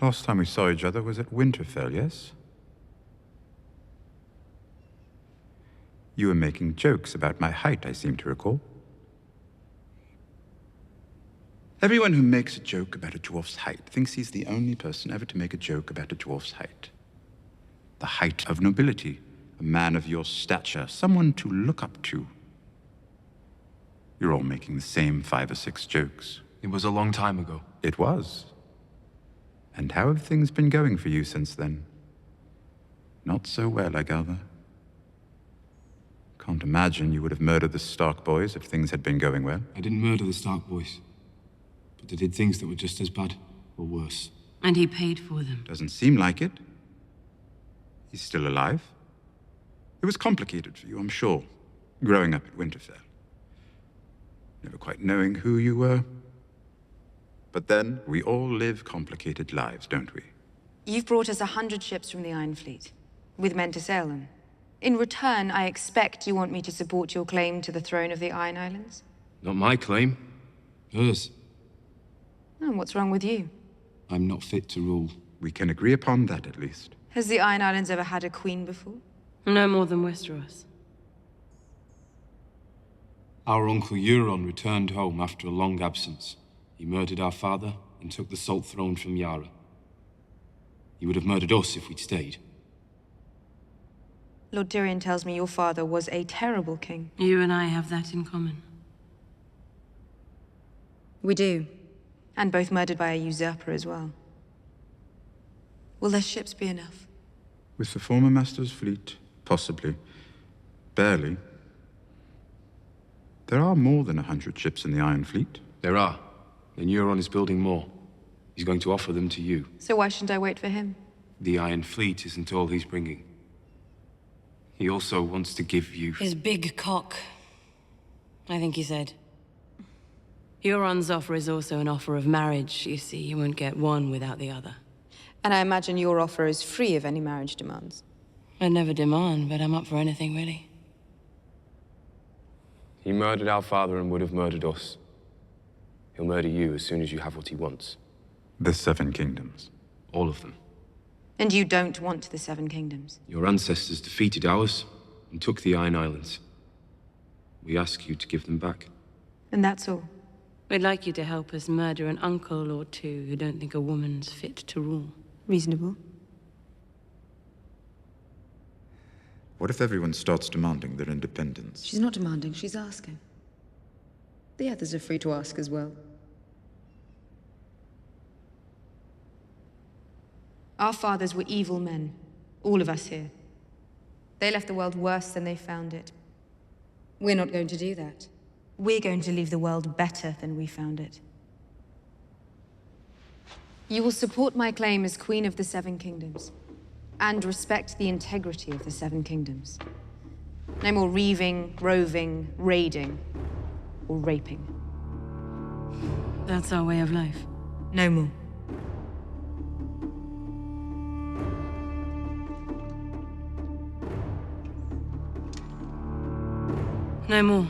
Last time we saw each other was at Winterfell, yes? You were making jokes about my height, I seem to recall. Everyone who makes a joke about a dwarf's height thinks he's the only person ever to make a joke about a dwarf's height. The height of nobility, a man of your stature, someone to look up to. You're all making the same 5 or 6 jokes. It was a long time ago. It was. And how have things been going for you since then? Not so well, I gather. Can't imagine you would have murdered the Stark boys if things had been going well. I didn't murder the Stark boys. But they did things that were just as bad, or worse. And he paid for them. Doesn't seem like it. He's still alive. It was complicated for you, I'm sure, growing up at Winterfell. Never quite knowing who you were. But then, we all live complicated lives, don't we? You've brought us 100 ships from the Iron Fleet, with men to sail them. In return, I expect you want me to support your claim to the throne of the Iron Islands? Not my claim. Hers. And what's wrong with you? I'm not fit to rule. We can agree upon that, at least. Has the Iron Islands ever had a queen before? No more than Westeros. Our uncle Euron returned home after a long absence. He murdered our father and took the Salt Throne from Yara. He would have murdered us if we'd stayed. Lord Tyrion tells me your father was a terrible king. You and I have that in common. We do. And both murdered by a usurper as well. Will their ships be enough? With the former master's fleet, possibly. Barely. There are more than 100 ships in the Iron Fleet. There are. And Euron is building more. He's going to offer them to you. So why shouldn't I wait for him? The Iron Fleet isn't all he's bringing. He also wants to give you... His big cock, I think he said. Euron's offer is also an offer of marriage, you see. You won't get one without the other. And I imagine your offer is free of any marriage demands. I'd never demand, but I'm up for anything, really. He murdered our father and would have murdered us. He'll murder you as soon as you have what he wants. The 7 Kingdoms. All of them. And you don't want the 7 Kingdoms? Your ancestors defeated ours and took the Iron Islands. We ask you to give them back. And that's all? We'd like you to help us murder an uncle or two who don't think a woman's fit to rule. Reasonable. What if everyone starts demanding their independence? She's not demanding, she's asking. The others are free to ask as well. Our fathers were evil men. All of us here. They left the world worse than they found it. We're not going to do that. We're going to leave the world better than we found it. You will support my claim as Queen of the 7 Kingdoms, and respect the integrity of the 7 Kingdoms. No more reaving, roving, raiding, or raping. That's our way of life. No more. No more.